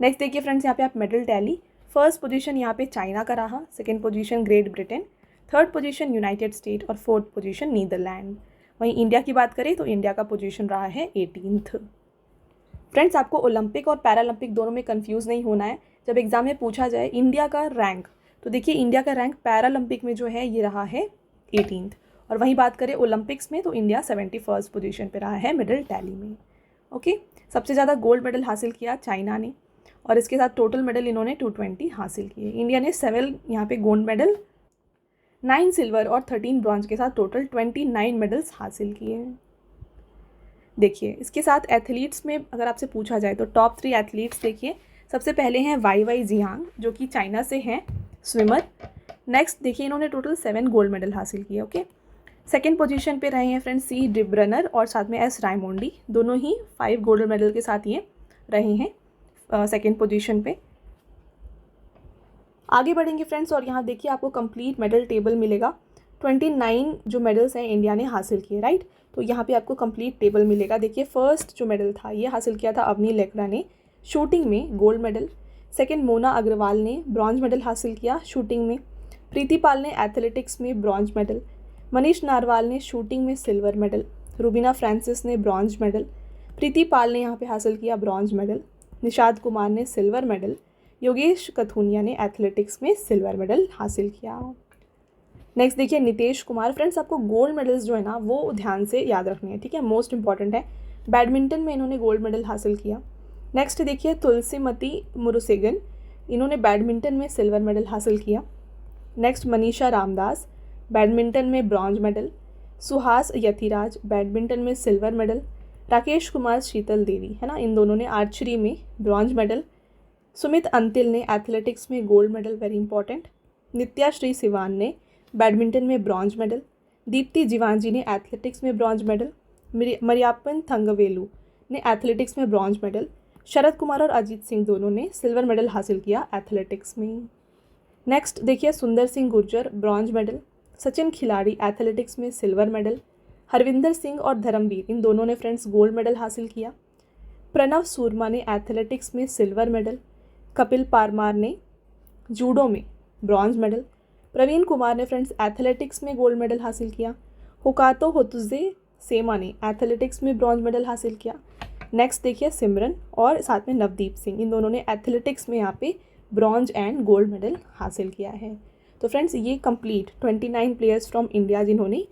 नेक्स्ट देखिए फ्रेंड्स, यहाँ पे आप मेडल टैली, फर्स्ट पोजीशन यहाँ पे चाइना का रहा, second position great Britain, third position United state और फोर्थ पोजीशन नीदरलैंड। वहीं इंडिया की बात करें तो इंडिया का पोजीशन रहा है 18th। फ्रेंड्स आपको ओलंपिक और पैरालंपिक दोनों में कंफ्यूज नहीं होना है। जब एग्जाम में पूछा जाए इंडिया का रैंक, तो देखिए इंडिया का रैंक पैरालंपिक में जो है ये रहा है 18th, और वहीं बात करें ओलंपिक्स में तो इंडिया 71st पोजीशन पे रहा है मेडल टैली में, ओके। सबसे ज़्यादा गोल्ड मेडल हासिल किया चाइना ने, और इसके साथ टोटल मेडल इन्होंने 220 हासिल किए। इंडिया ने 7 यहाँ पे गोल्ड मेडल, 9 सिल्वर और 13 ब्रॉन्ज के साथ टोटल 29 मेडल्स हासिल किए। देखिए इसके साथ एथलीट्स में अगर आपसे पूछा जाए तो टॉप 3 एथलीट्स देखिए, सबसे पहले हैं वाई वाई जियांग जो कि चाइना से हैं, स्विमर। नेक्स्ट देखिए इन्होंने टोटल 7 गोल्ड मेडल हासिल किए। ओके, सेकेंड पोजीशन पे रहे हैं फ्रेंड्स सी डिब्रनर और साथ में एस रायमोंडी, दोनों ही 5 गोल्ड मेडल के साथ ये रहे हैं सेकेंड पोजीशन पे। आगे बढ़ेंगे फ्रेंड्स और यहाँ देखिए आपको कंप्लीट मेडल टेबल मिलेगा। 29 जो मेडल्स हैं इंडिया ने हासिल किए, राइट। तो यहाँ पे आपको कंप्लीट टेबल मिलेगा। देखिए फर्स्ट जो मेडल था ये हासिल किया था अवनी लेकड़ा ने शूटिंग में, gold medal. Second Mona Agarwal ने ब्रॉन्ज मेडल हासिल किया शूटिंग में। प्रीति पाल ने एथलेटिक्स में ब्रॉन्ज मेडल। मनीष नारवाल ने शूटिंग में सिल्वर मेडल। रुबीना फ्रांसिस ने ब्रॉन्ज मेडल। प्रीति पाल ने यहाँ पे हासिल किया ब्रॉन्ज मेडल। निषाद कुमार ने सिल्वर मेडल। योगेश कथुनिया ने एथलेटिक्स में सिल्वर मेडल हासिल किया। नेक्स्ट देखिए नितेश कुमार। फ्रेंड्स आपको गोल्ड मेडल्स जो है ना वो ध्यान से याद रखने हैं, ठीक है, मोस्ट इंपॉर्टेंट है। बैडमिंटन में इन्होंने गोल्ड मेडल हासिल किया। नेक्स्ट देखिए तुलसीमती मुरुसेगन, इन्होंने बैडमिंटन में सिल्वर मेडल हासिल किया। नेक्स्ट मनीषा रामदास, बैडमिंटन में bronze medal. Suhas Yathiraj, badminton में सिल्वर मेडल। राकेश कुमार शीतल देवी, है ना, इन दोनों ने आर्चरी में ब्रॉन्ज मेडल। सुमित अंतिल ने एथलेटिक्स में गोल्ड मेडल, वेरी इंपॉर्टेंट। नित्या श्री सिवान ने बैडमिंटन में ब्रॉन्ज मेडल। दीप्ति जीवांजी ने एथलेटिक्स में ब्रॉन्ज मेडल। मरियाप्पन थंगवेलु ने एथलेटिक्स में ब्रॉन्ज मेडल। शरद कुमार और अजीत सिंह दोनों ने सिल्वर मेडल हासिल किया एथलेटिक्स में। नेक्स्ट देखिए सुंदर सिंह गुर्जर, ब्रॉन्ज मेडल। सचिन खिलाड़ी एथलेटिक्स में सिल्वर मेडल। हरविंदर सिंह और धर्मवीर, इन दोनों ने फ्रेंड्स गोल्ड मेडल हासिल किया। प्रणव सूरमा ने एथलेटिक्स में सिल्वर मेडल। कपिल पारमार ने जूडो में ब्रॉन्ज मेडल। प्रवीण कुमार ने फ्रेंड्स एथलेटिक्स में गोल्ड मेडल हासिल किया। हुकातो होतुजे सेमा ने एथलेटिक्स में ब्रॉन्ज मेडल हासिल किया। नेक्स्ट देखिए सिमरन और साथ में नवदीप सिंह, इन दोनों ने एथलेटिक्स में यहाँ पे ब्रॉन्ज एंड गोल्ड मेडल हासिल किया है। तो फ्रेंड्स ये कंप्लीट 29 प्लेयर्स फ्रॉम इंडिया जिन्होंने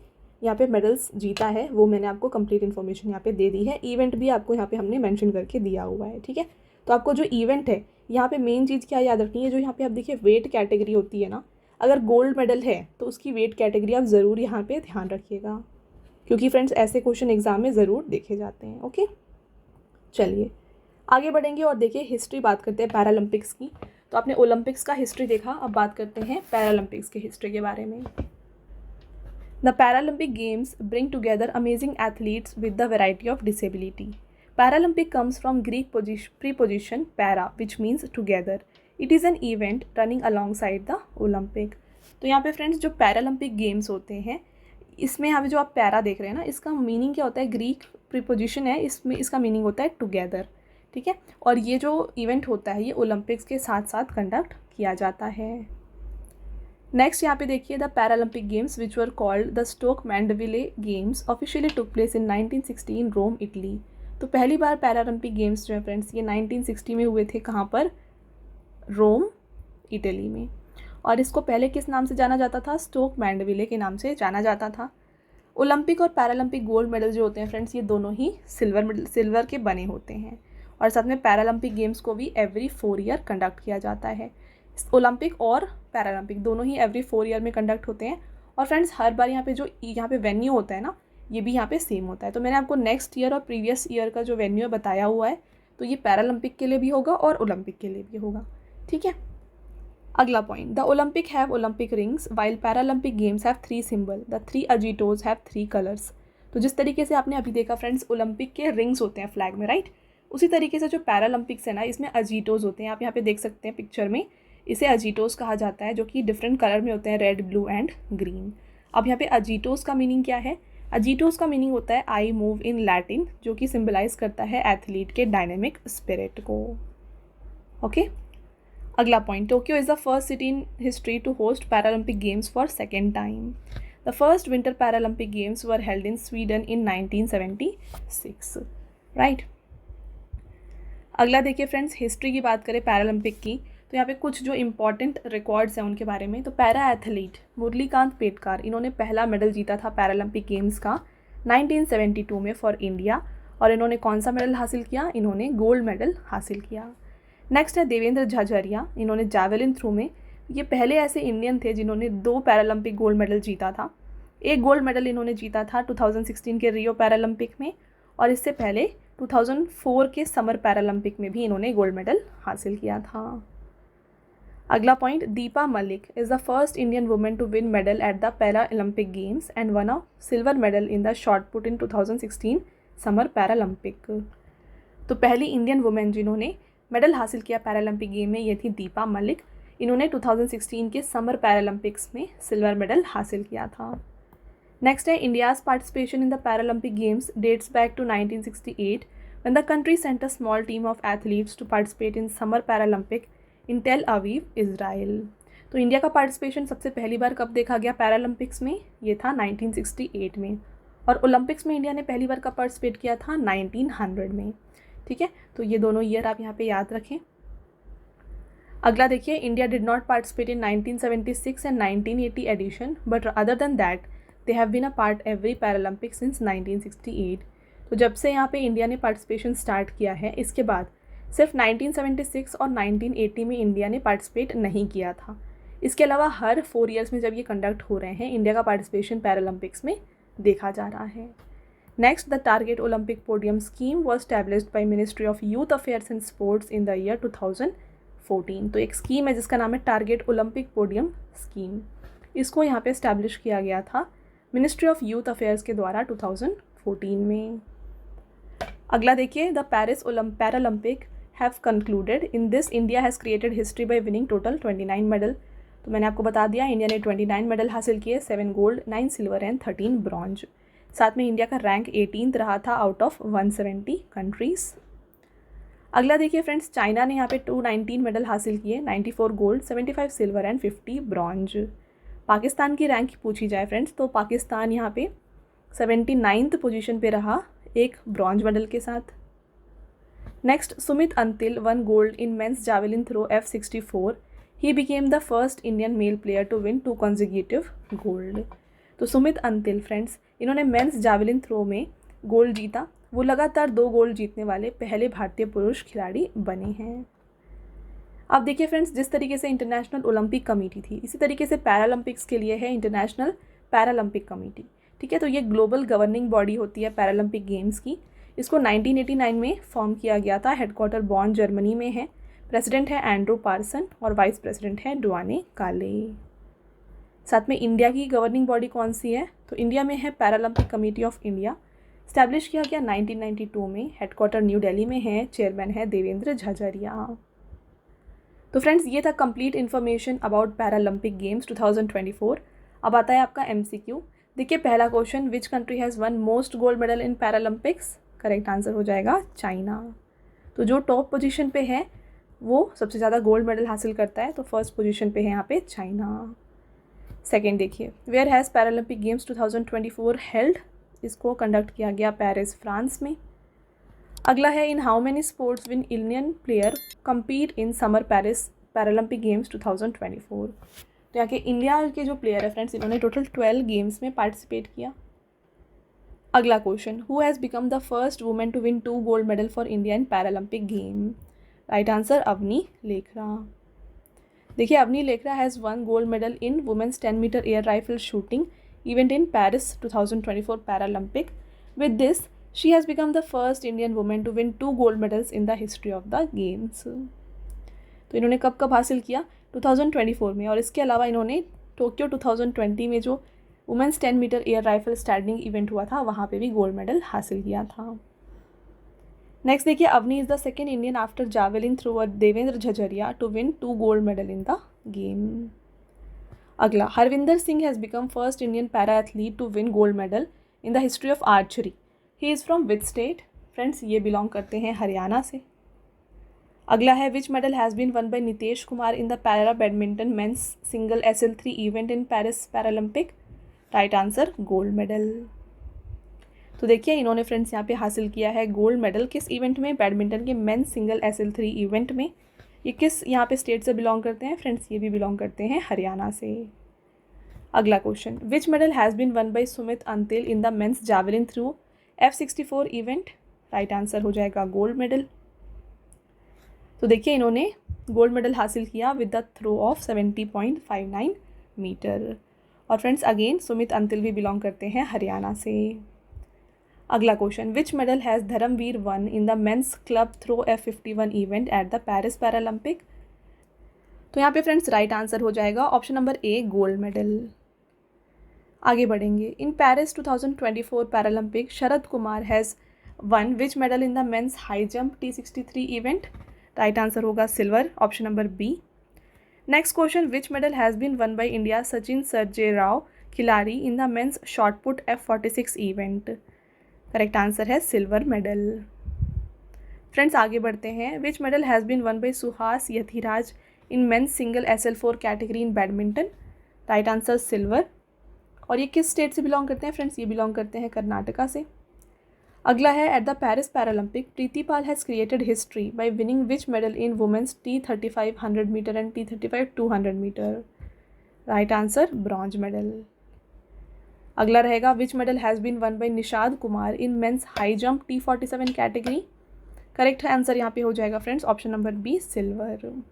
यहाँ पे मेडल्स जीता है वो मैंने आपको कंप्लीट इन्फॉर्मेशन यहाँ पे दे दी है। इवेंट भी आपको यहाँ पे हमने मेंशन करके दिया हुआ है, ठीक है। तो आपको जो इवेंट है यहाँ पे मेन चीज़ क्या याद रखनी है, जो यहाँ पे आप देखिए वेट कैटेगरी होती है ना, अगर गोल्ड मेडल है तो उसकी वेट कैटेगरी आप ज़रूर यहाँ पे ध्यान रखिएगा, क्योंकि फ्रेंड्स ऐसे क्वेश्चन एग्जाम में ज़रूर देखे जाते हैं। ओके, चलिए आगे बढ़ेंगे और देखिए हिस्ट्री बात करते हैं पैरालंपिक्स की। तो आपने ओलंपिक्स का हिस्ट्री देखा, अब बात करते हैं पैरालंपिक्स की हिस्ट्री के बारे में। The Paralympic games bring together amazing athletes with the variety of disability. Paralympic comes from Greek preposition para, which means together. It is an event running alongside the Olympic. तो यहाँ पे फ्रेंड्स जो पैरालंपिक गेम्स होते हैं इसमें यहाँ पे जो आप पैरा देख रहे हैं ना, इसका मीनिंग क्या होता है, ग्रीक प्रीपोजिशन है, इसमें इसका मीनिंग होता है टुगेदर, ठीक है। और ये जो इवेंट होता है ये ओलंपिक्स के साथ साथ कंडक्ट किया जाता है। नेक्स्ट यहाँ पे देखिए the Paralympic games which were called the Stoke Mandeville games officially took place in 1960 in Rome, Italy. तो पहली बार पैरालंपिक गेम्स जो है फ्रेंड्स ये 1960 में हुए थे, कहाँ पर, रोम, इटली में। और इसको पहले किस नाम से जाना जाता था, स्टोक मैंडविले के नाम से जाना जाता था। ओलंपिक और पैरालंपिक गोल्ड मेडल जो होते हैं फ्रेंड्स ये दोनों ही सिल्वर के बने होते हैं। और साथ में पैरालंपिक गेम्स को भी एवरी 4 ईयर कंडक्ट किया जाता है। ओलंपिक और पैरालंपिक दोनों ही एवरी 4 ईयर में कंडक्ट होते हैं। और फ्रेंड्स हर बार यहाँ पे जो यहाँ पे वेन्यू होता है ना, ये भी यहाँ पे सेम होता है। तो मैंने आपको नेक्स्ट ईयर और प्रीवियस ईयर का जो वेन्यू बताया हुआ है, तो ये पैरालंपिक के लिए भी होगा और ओलंपिक के लिए भी होगा, ठीक है। अगला point, the Olympic have Olympic rings while Paralympic games have 3 symbol, the 3 agitos have 3 colours. तो जिस तरीके से आपने अभी देखा फ्रेंड्स ओलंपिक के रिंग्स होते हैं फ्लैग में, राइट, उसी तरीके से जो पैरालंपिक्स है ना इसमें अजीटोज होते हैं। आप यहाँ पे देख सकते हैं पिक्चर में, इसे अजीटोज कहा जाता है, जो कि डिफरेंट कलर में होते हैं, रेड, ब्लू एंड ग्रीन। अब यहाँ पे अजीटोज का मीनिंग क्या है, अजीटोस का मीनिंग होता है आई मूव इन लैटिन, जो कि सिंबलाइज करता है एथलीट के डायनेमिक स्पिरिट को। ओके, अगला point, Tokyo is the first city in history to host Paralympic games for second time. The first winter Paralympic games were held in Sweden in 1976, right. अगला देखिए फ्रेंड्स हिस्ट्री की बात करें पैरालंपिक की, तो यहाँ पे कुछ जो इम्पॉर्टेंट रिकॉर्ड्स हैं उनके बारे में। तो पैरा एथलीट मुरलीकांत पेटकार, इन्होंने पहला मेडल जीता था पैरालंपिक गेम्स का 1972 में फॉर इंडिया। और इन्होंने कौन सा मेडल हासिल किया, इन्होंने गोल्ड मेडल हासिल किया। नेक्स्ट है देवेंद्र झाझरिया, इन्होंने जैवलिन थ्रो में, ये पहले ऐसे इंडियन थे जिन्होंने 2 पैरालंपिक गोल्ड मेडल जीता था। एक गोल्ड मेडल इन्होंने जीता था 2016 के रियो पैरालंपिक में, और इससे पहले 2004 के समर पैरालंपिक में भी इन्होंने गोल्ड मेडल हासिल किया था। अगला point, Deepa Malik is the first Indian women to win medal at the para Olympic games and won a silver medal in the shot put in 2016 summer Paralympic. तो पहली इंडियन वुमेन जिन्होंने मेडल हासिल किया पैरालंपिक गेम में ये थी दीपा मलिक। इन्होंने 2016 के समर पैरालंपिक्स में सिल्वर मेडल हासिल किया था। नेक्स्ट है, India's participation in the Paralympic games dates back to 1968 when the country sent a small team of athletes to participate in summer Paralympic in Tel Aviv, Israel। तो इंडिया का पार्टिसिपेशन सबसे पहली बार कब देखा गया पैरालंपिक्स में? ये था 1968 में। और ओलंपिक्स में इंडिया ने पहली बार कब पार्टिसिपेट किया था? 1900 में। ठीक है, तो ये दोनों ईयर आप यहाँ पे याद रखें। अगला देखिए, India did not participate in 1976 and 1980 edition but other than that they have been a part every Paralympic since 1968। तो जब से यहाँ पे इंडिया ने पार्टिसिपेशन स्टार्ट किया है, इसके बाद सिर्फ 1976 और 1980 में इंडिया ने पार्टिसिपेट नहीं किया था। इसके अलावा हर 4 ईयर्स में जब ये कंडक्ट हो रहे हैं, इंडिया का पार्टिसिपेशन पैरालंपिक्स में देखा जा रहा है। Next, the target Olympic podium scheme was established by ministry of youth affairs and sports in the year 2014। तो एक स्कीम है जिसका नाम है टारगेट ओलंपिक पोडियम स्कीम। इसको यहाँ पे एस्टैब्लिश किया गया था मिनिस्ट्री ऑफ यूथ अफेयर्स के द्वारा 2014 में। अगला देखिए, the Paris Paralympic have concluded in this India has created history by winning total 29 medal. तो मैंने आपको बता दिया इंडिया ने 29 मेडल हासिल किए, 7 गोल्ड, 9 सिल्वर एंड 13 ब्रॉन्ज। साथ में इंडिया का रैंक 18th रहा था आउट ऑफ 170 कंट्रीज़। अगला देखिए फ्रेंड्स, चाइना ने यहाँ पे 219 मेडल हासिल किए, 94 gold, 75 silver and 50 bronze. Pakistan की रैंक पूछी जाए फ्रेंड्स, तो पाकिस्तान यहाँ पे 79th पोजीशन पे रहा, एक ब्रॉन्ज मेडल के साथ। Next, Sumit Antil won gold in men's javelin throw F64। He became the first Indian male player to win 2 consecutive gold. तो सुमित अंतिल फ्रेंड्स, इन्होंने मेंस जावेलिन थ्रो में गोल्ड जीता। वो लगातार 2 गोल्ड जीतने वाले पहले भारतीय पुरुष खिलाड़ी बने हैं। अब देखिए फ्रेंड्स, जिस तरीके से इंटरनेशनल ओलंपिक कमेटी थी, इसी तरीके से पैरालंपिक्स के लिए है इंटरनेशनल पैरालंपिक कमेटी। ठीक है, तो ये ग्लोबल गवर्निंग बॉडी होती है पैरालंपिक गेम्स की। इसको 1989 में फॉर्म किया गया था। हेडक्वार्टर बॉन जर्मनी में है। प्रेसिडेंट है एंड्रू पार्सन और वाइस प्रेसिडेंट है डुआने काले। साथ में इंडिया की गवर्निंग बॉडी कौन सी है? तो इंडिया में है Paralympic committee of India. Establish किया गया 1992 में। हेडक्वार्टर न्यू दिल्ली में है। चेयरमैन है देवेंद्र झझरिया। तो फ्रेंड्स, ये था complete information about Paralympic games 2024। अब आता है आपका MCQ। देखिए, पहला question, which country has won most gold medal in Paralympics? Correct answer हो जाएगा चाइना। तो जो टॉप पोजीशन पे है वो सबसे ज़्यादा गोल्ड मेडल हासिल करता है, तो फर्स्ट पोजीशन पे है यहाँ पे चाइना। सेकेंड देखिए, where has Paralympic games 2024 held? इसको कंडक्ट किया गया पेरिस, फ्रांस में। अगला है, in how many sports win Indian player compete in summer Paris Paralympic games 2024? तो यहाँ के इंडिया के जो प्लेयर है फ्रेंड्स, इन्होंने टोटल 12 गेम्स में पार्टिसिपेट किया। अगला question, who has become the first women to win 2 gold medal for India in Paralympic game? Right answer, Avani Lekhara. देखिए, Avani Lekhara has won gold medal in women's 10 metre air rifle shooting event in Paris 2024 Paralympic. With this she has become the first Indian women to win 2 gold medals in the history of the games. तो इन्होंने कब कब हासिल किया? 2024 में। और इसके अलावा इन्होंने टोक्यो 2020 में जो women's 10 metre air rifle standing event हुआ था, वहाँ पे भी गोल्ड मेडल हासिल किया था। नेक्स्ट देखिए, Avani is the second Indian after javelin thrower Devendra Jhajharia to win 2 gold medal in the game. अगला, Harvinder Singh has become first Indian para athlete to win gold medal in the history of archery. He is from which state? Friends, ये बिलोंग करते हैं हरियाणा से। अगला है, which medal has been won by Nitesh Kumar in the para badminton men's single SL3 event in Paris Paralympic? Right answer, gold medal. तो देखिए, इन्होंने फ्रेंड्स यहाँ पे हासिल किया है गोल्ड मेडल। किस इवेंट में? बैडमिंटन के मेंस सिंगल SL3 इवेंट में। ये किस यहाँ पे स्टेट से बिलोंग करते हैं? फ्रेंड्स, ये भी बिलोंग करते हैं हरियाणा से। अगला question, which medal has been won by Sumit Antil in the men's javelin throw F64 event? Right answer हो जाएगा गोल्ड मेडल। तो देखिए, इन्होंने गोल्ड मेडल हासिल किया with the throw of 70.59 metre. और फ्रेंड्स, अगेन सुमित अंतिल भी बिलोंग करते हैं हरियाणा से। अगला question, which medal has Dharmveer won in the men's club throw F51 event at the Paris Paralympic? तो यहाँ पे फ्रेंड्स राइट आंसर हो जाएगा option number A, gold medal. आगे बढ़ेंगे। In Paris 2024 Paralympic Sharad Kumar has won which medal in the men's high jump T63 event? Right answer होगा silver, option number B. Next question, which medal has been won by India Sachin Sarjerao Khilari in the men's shot put F46 event? Correct answer है सिल्वर मेडल। फ्रेंड्स आगे बढ़ते हैं। Which medal has been won by Suhas Yathiraj in men's single SL4 category in badminton? Right answer silver. और ये किस स्टेट से बिलोंग करते हैं फ्रेंड्स? ये बिलोंग करते हैं कर्नाटका से। अगला है, at the Paris Paralympic Preeti Pal has created history by winning which medal in women's T35 100 metre and T35 200 metre? Right answer bronze medal. अगला रहेगा, which medal has been won by Nishad Kumar in men's high jump T47 category? Correct answer यहाँ पे हो जाएगा friends option number B, silver.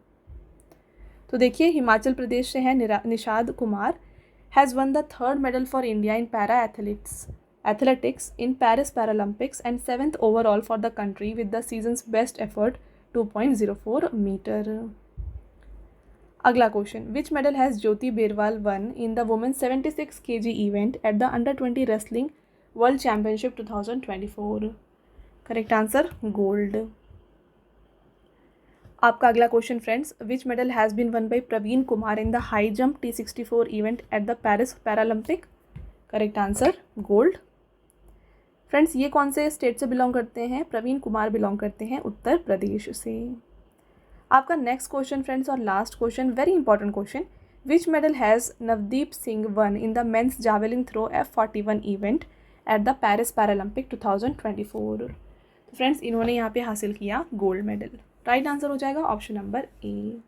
तो देखिए, हिमाचल प्रदेश से है Nishad Kumar, has won the third medal for India in para athletics in Paris Paralympics and 7th overall for the country with the season's best effort 2.04 metre. अगला question, which medal has Jyoti Berwal won in the women's 76 kg event at the under 20 wrestling world championship 2024? Correct answer gold. आपका अगला question friends, which medal has been won by Praveen Kumar in the high jump T64 event at the Paris Paralympic? Correct answer gold. Friends ये कौन से स्टेट से बिलोंग करते हैं? प्रवीण कुमार बिलोंग करते हैं उत्तर प्रदेश से। आपका नेक्स्ट क्वेश्चन फ्रेंड्स और last question, very important question, which medal has Navdeep Singh won in the men's javelin throw F41 event at the Paris Paralympic 2024? तो फ्रेंड्स इन्होंने यहाँ पे हासिल किया गोल्ड मेडल। राइट आंसर हो जाएगा ऑप्शन नंबर ए।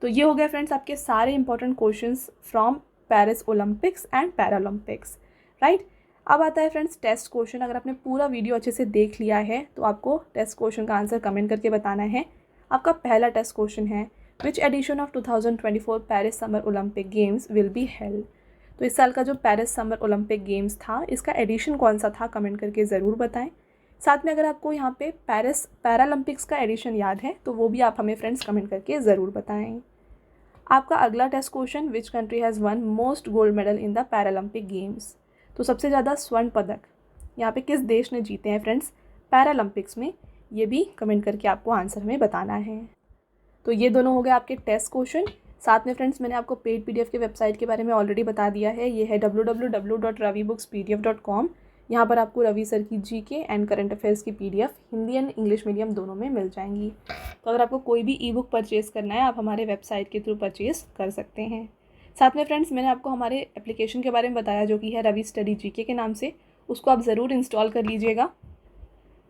तो ये हो गया फ्रेंड्स आपके सारे important questions from Paris Olympics and Paralympics. Right, अब आता है फ्रेंड्स टेस्ट क्वेश्चन। अगर आपने पूरा वीडियो अच्छे से देख लिया है तो आपको टेस्ट क्वेश्चन का आंसर कमेंट करके बताना है। आपका पहला टेस्ट क्वेश्चन है, which edition of 2024 Paris summer Olympic games will be held? तो इस साल का जो पेरिस समर ओलंपिक गेम्स था, इसका एडिशन कौन सा था, कमेंट करके ज़रूर बताएं। साथ में अगर आपको यहाँ पे पेरिस पैरालंपिक्स का एडिशन याद है तो वो भी आप हमें फ्रेंड्स कमेंट करके ज़रूर बताएं। आपका अगला test question, which country has won most gold medal in the Paralympic games? तो सबसे ज़्यादा स्वर्ण पदक यहाँ पे किस देश ने जीते हैं फ्रेंड्स पैरालंपिक्स में? ये भी कमेंट करके आपको आंसर हमें बताना है। तो ये दोनों हो गए आपके टेस्ट क्वेश्चन। साथ में फ्रेंड्स मैंने आपको पेड PDF के वेबसाइट के बारे में ऑलरेडी बता दिया है। ये है www.ravibookspdf.com। यहाँ पर आपको रवि सर की GK एंड करंट अफेयर्स की PDF Hindi and English medium दोनों में मिल जाएंगी। तो अगर आपको कोई भी ई-बुक परचेज़ करना है आप हमारे वेबसाइट के थ्रू परचेज़ कर सकते हैं। साथ में फ्रेंड्स मैंने आपको हमारे एप्लीकेशन के बारे में बताया जो कि है रवि स्टडी GK के नाम से। उसको आप ज़रूर इंस्टॉल कर लीजिएगा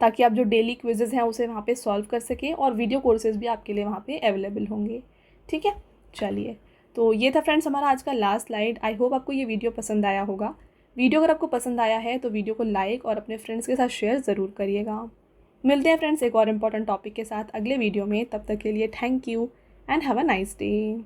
ताकि आप जो डेली क्विजेज़ हैं उसे वहाँ पे सॉल्व कर सकें और वीडियो कोर्सेज़ भी आपके लिए वहाँ पे अवेलेबल होंगे। ठीक है, चलिए, तो ये था फ्रेंड्स हमारा आज का लास्ट स्लाइड। आई होप आपको ये वीडियो पसंद आया होगा। वीडियो अगर आपको पसंद आया है तो वीडियो को लाइक और अपने फ्रेंड्स के साथ शेयर ज़रूर करिएगा। मिलते हैं फ्रेंड्स एक और इम्पॉर्टेंट टॉपिक के साथ अगले वीडियो में। तब तक के लिए thank you and have a nice day.